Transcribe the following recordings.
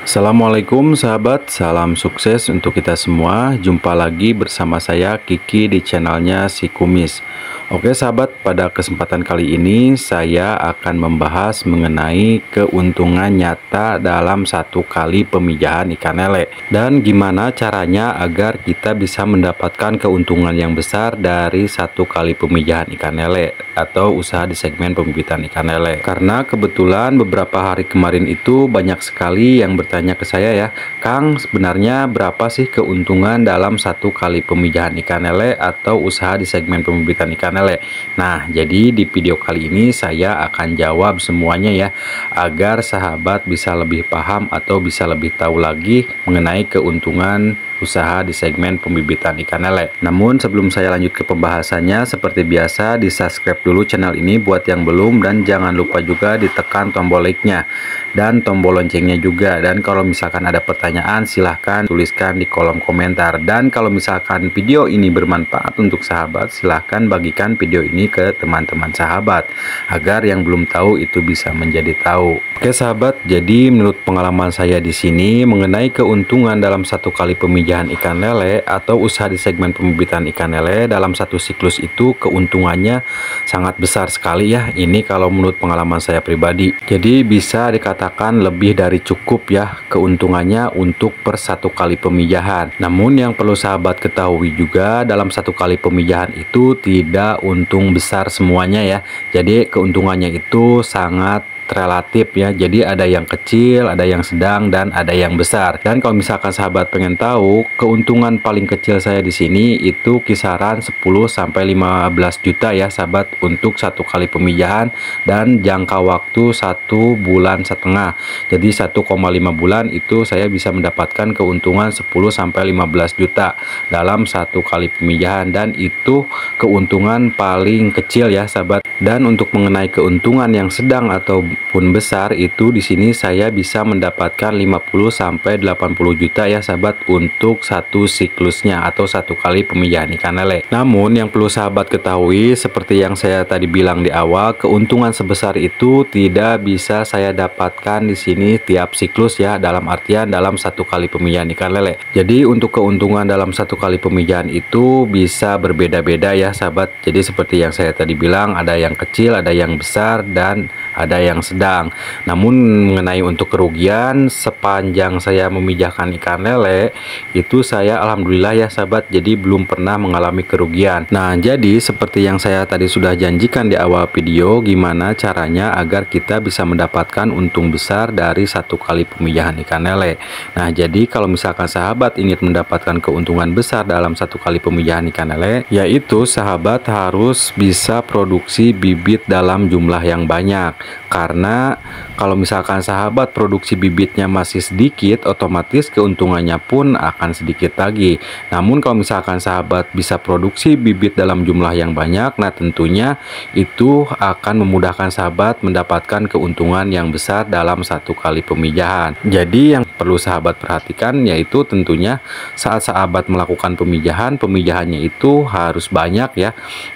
Assalamualaikum sahabat, salam sukses untuk kita semua. Jumpa lagi bersama saya Kiki di channelnya Si Kumis. Oke sahabat, pada kesempatan kali ini saya akan membahas mengenai keuntungan nyata dalam satu kali pemijahan ikan lele, dan gimana caranya agar kita bisa mendapatkan keuntungan yang besar dari satu kali pemijahan ikan lele atau usaha di segmen pembibitan ikan lele. Karena kebetulan beberapa hari kemarin itu banyak sekali yang bertanya ke saya ya, Kang, sebenarnya berapa sih keuntungan dalam satu kali pemijahan ikan lele atau usaha di segmen pembibitan ikan lele? Nah, jadi di video kali ini saya akan jawab semuanya ya, agar sahabat bisa lebih paham atau bisa lebih tahu lagi mengenai keuntungan usaha di segmen pembibitan ikan lele. Namun sebelum saya lanjut ke pembahasannya, seperti biasa di subscribe dulu channel ini buat yang belum, dan jangan lupa juga ditekan tombol like-nya dan tombol loncengnya juga. Dan kalau misalkan ada pertanyaan silahkan tuliskan di kolom komentar, dan kalau misalkan video ini bermanfaat untuk sahabat, silahkan bagikan video ini ke teman-teman sahabat agar yang belum tahu itu bisa menjadi tahu. Oke sahabat, jadi menurut pengalaman saya di sini mengenai keuntungan dalam satu kali pemijahan ikan lele atau usaha di segmen pembibitan ikan lele dalam satu siklus itu keuntungannya sangat besar sekali ya. Ini kalau menurut pengalaman saya pribadi. Jadi bisa dikatakan lebih dari cukup ya keuntungannya untuk per satu kali pemijahan. Namun yang perlu sahabat ketahui juga, dalam satu kali pemijahan itu tidak untung besar semuanya ya. Jadi keuntungannya itu sangat relatif ya, jadi ada yang kecil, ada yang sedang, dan ada yang besar. Dan kalau misalkan sahabat pengen tahu, keuntungan paling kecil saya di sini itu kisaran 10 sampai 15 juta ya sahabat untuk satu kali pemijahan, dan jangka waktu 1,5 bulan. Jadi 1,5 bulan itu saya bisa mendapatkan keuntungan 10 sampai 15 juta dalam satu kali pemijahan, dan itu keuntungan paling kecil ya sahabat. Dan untuk mengenai keuntungan yang sedang ataupun besar itu di sini saya bisa mendapatkan 50 sampai 80 juta ya sahabat untuk satu siklusnya atau satu kali pemijahan ikan lele. Namun yang perlu sahabat ketahui, seperti yang saya tadi bilang di awal, keuntungan sebesar itu tidak bisa saya dapatkan di sini tiap siklus ya, dalam artian dalam satu kali pemijahan ikan lele. Jadi untuk keuntungan dalam satu kali pemijahan itu bisa berbeda-beda ya sahabat. Jadi seperti yang saya tadi bilang, ada yang kecil, ada yang besar, dan ada yang sedang. Namun mengenai untuk kerugian, sepanjang saya memijahkan ikan lele itu saya alhamdulillah ya sahabat, jadi belum pernah mengalami kerugian. Nah, jadi seperti yang saya tadi sudah janjikan di awal video, gimana caranya agar kita bisa mendapatkan untung besar dari satu kali pemijahan ikan lele. Nah, jadi kalau misalkan sahabat ingin mendapatkan keuntungan besar dalam satu kali pemijahan ikan lele, yaitu sahabat harus bisa produksi bibit dalam jumlah yang banyak. Karena kalau misalkan sahabat produksi bibitnya masih sedikit, otomatis keuntungannya pun akan sedikit lagi. Namun kalau misalkan sahabat bisa produksi bibit dalam jumlah yang banyak, nah tentunya itu akan memudahkan sahabat mendapatkan keuntungan yang besar dalam satu kali pemijahan. Jadi yang perlu sahabat perhatikan yaitu tentunya saat sahabat melakukan pemijahan, pemijahannya itu harus banyak ya.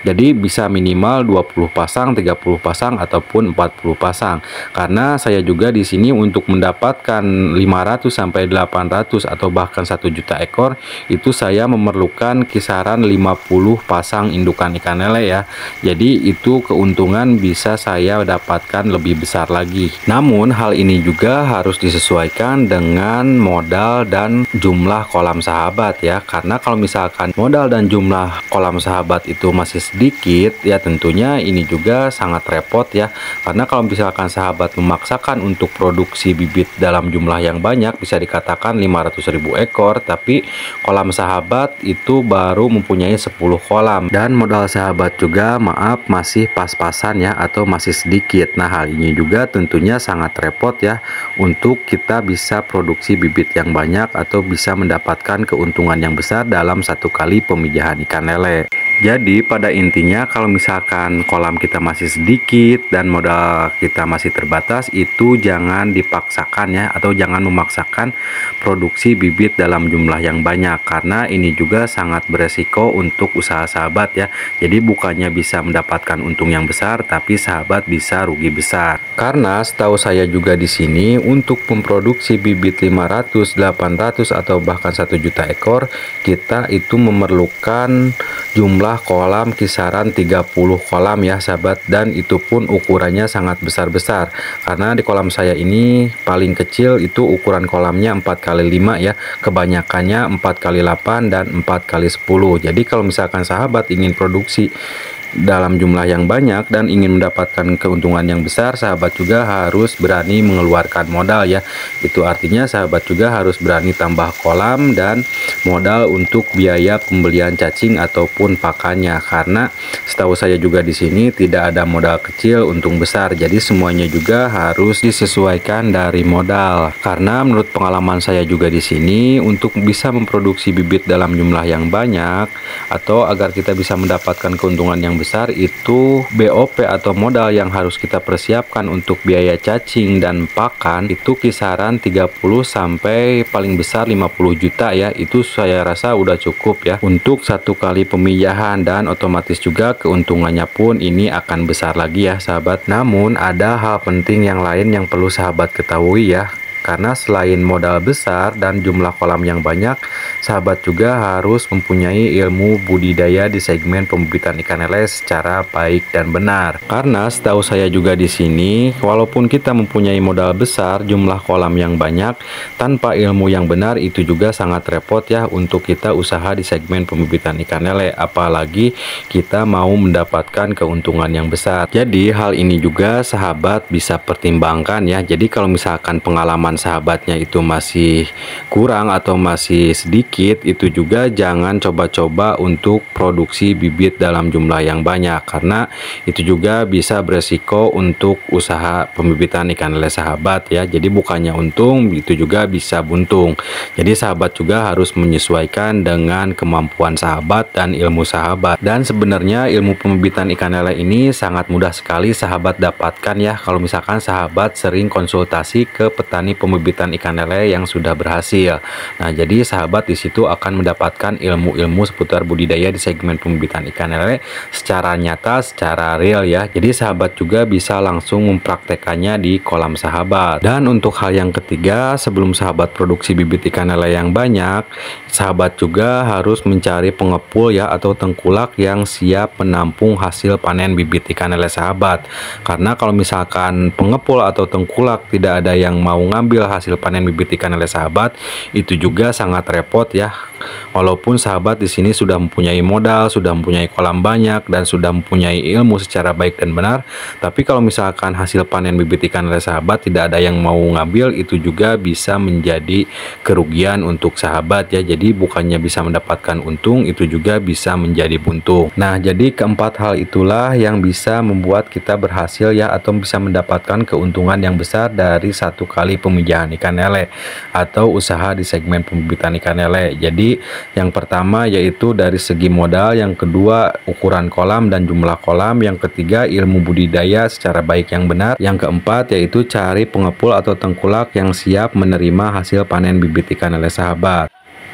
Jadi bisa minimal 20 pasang, 30 pasang, ataupun 40 pasang. Karena saya juga di sini untuk mendapatkan 500 sampai 800 atau bahkan 1 juta ekor itu saya memerlukan kisaran 50 pasang indukan ikan lele ya. Jadi itu keuntungan bisa saya dapatkan lebih besar lagi. Namun hal ini juga harus disesuaikan dengan modal dan jumlah kolam sahabat ya. Karena kalau misalkan modal dan jumlah kolam sahabat itu masih sedikit ya, tentunya ini juga sangat repot ya. Karena kalau misalkan sahabat memaksakan untuk produksi bibit dalam jumlah yang banyak, bisa dikatakan 500.000 ekor, tapi kolam sahabat itu baru mempunyai 10 kolam, dan modal sahabat juga maaf masih pas-pasan ya, atau masih sedikit. Nah, hal ini juga tentunya sangat repot ya untuk kita bisa produksi bibit yang banyak atau bisa mendapatkan keuntungan yang besar dalam satu kali pemijahan ikan lele. Jadi pada intinya kalau misalkan kolam kita masih sedikit dan modal kita masih terbatas, itu jangan dipaksakan ya, atau jangan memaksakan produksi bibit dalam jumlah yang banyak, karena ini juga sangat beresiko untuk usaha sahabat ya. Jadi bukannya bisa mendapatkan untung yang besar, tapi sahabat bisa rugi besar. Karena setahu saya juga di sini untuk memproduksi bibit 500, 800 atau bahkan 1 juta ekor, kita itu memerlukan jumlah kolam kisaran 30 kolam ya sahabat, dan itu pun ukurannya sangat besar-besar, karena di kolam saya ini paling kecil itu ukuran kolamnya 4x5 ya, kebanyakannya 4x8 dan 4x10. Jadi kalau misalkan sahabat ingin produksi dalam jumlah yang banyak dan ingin mendapatkan keuntungan yang besar, sahabat juga harus berani mengeluarkan modal ya. Itu artinya sahabat juga harus berani tambah kolam dan modal untuk biaya pembelian cacing ataupun pakannya, karena setahu saya juga di sini tidak ada modal kecil untung besar. Jadi semuanya juga harus disesuaikan dari modal, karena menurut pengalaman saya juga di sini, untuk bisa memproduksi bibit dalam jumlah yang banyak atau agar kita bisa mendapatkan keuntungan yang besar, itu BOP atau modal yang harus kita persiapkan untuk biaya cacing dan pakan itu kisaran 30 sampai paling besar 50 juta ya. Itu saya rasa udah cukup ya untuk satu kali pemijahan, dan otomatis juga keuntungannya pun ini akan besar lagi ya sahabat. Namun ada hal penting yang lain yang perlu sahabat ketahui ya. Karena selain modal besar dan jumlah kolam yang banyak, sahabat juga harus mempunyai ilmu budidaya di segmen pembibitan ikan lele secara baik dan benar. Karena setahu saya juga di sini, walaupun kita mempunyai modal besar, jumlah kolam yang banyak, tanpa ilmu yang benar itu juga sangat repot ya untuk kita usaha di segmen pembibitan ikan lele, apalagi kita mau mendapatkan keuntungan yang besar. Jadi hal ini juga sahabat bisa pertimbangkan ya. Jadi kalau misalkan pengalaman sahabatnya itu masih kurang atau masih sedikit, itu juga jangan coba-coba untuk produksi bibit dalam jumlah yang banyak, karena itu juga bisa beresiko untuk usaha pembibitan ikan lele sahabat ya. Jadi bukannya untung, itu juga bisa buntung. Jadi sahabat juga harus menyesuaikan dengan kemampuan sahabat dan ilmu sahabat. Dan sebenarnya ilmu pembibitan ikan lele ini sangat mudah sekali sahabat dapatkan ya, kalau misalkan sahabat sering konsultasi ke petani pembibitan ikan lele yang sudah berhasil. Nah, jadi sahabat di situ akan mendapatkan ilmu-ilmu seputar budidaya di segmen pembibitan ikan lele secara nyata, secara real ya. Jadi sahabat juga bisa langsung mempraktekannya di kolam sahabat. Dan untuk hal yang ketiga, sebelum sahabat produksi bibit ikan lele yang banyak, sahabat juga harus mencari pengepul ya atau tengkulak yang siap menampung hasil panen bibit ikan lele sahabat. Karena kalau misalkan pengepul atau tengkulak tidak ada yang mau ngambil hasil panen bibit ikan lele sahabat, itu juga sangat repot ya. Walaupun sahabat di sini sudah mempunyai modal, sudah mempunyai kolam banyak, dan sudah mempunyai ilmu secara baik dan benar, tapi kalau misalkan hasil panen bibit ikan lele sahabat tidak ada yang mau ngambil, itu juga bisa menjadi kerugian untuk sahabat ya. Jadi bukannya bisa mendapatkan untung, itu juga bisa menjadi buntung. Nah, jadi keempat hal itulah yang bisa membuat kita berhasil ya, atau bisa mendapatkan keuntungan yang besar dari satu kali pemijahan ikan lele atau usaha di segmen pembibitan ikan lele. Jadi yang pertama yaitu dari segi modal, yang kedua ukuran kolam dan jumlah kolam, yang ketiga ilmu budidaya secara baik yang benar, yang keempat yaitu cari pengepul atau tengkulak yang siap menerima hasil panen bibit ikan lele sahabat.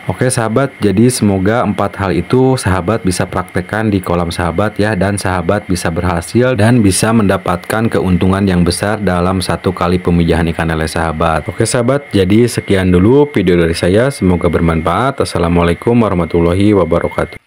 Oke sahabat, jadi semoga empat hal itu sahabat bisa praktekkan di kolam sahabat ya, dan sahabat bisa berhasil dan bisa mendapatkan keuntungan yang besar dalam satu kali pemijahan ikan lele sahabat. Oke sahabat, jadi sekian dulu video dari saya, semoga bermanfaat. Assalamualaikum warahmatullahi wabarakatuh.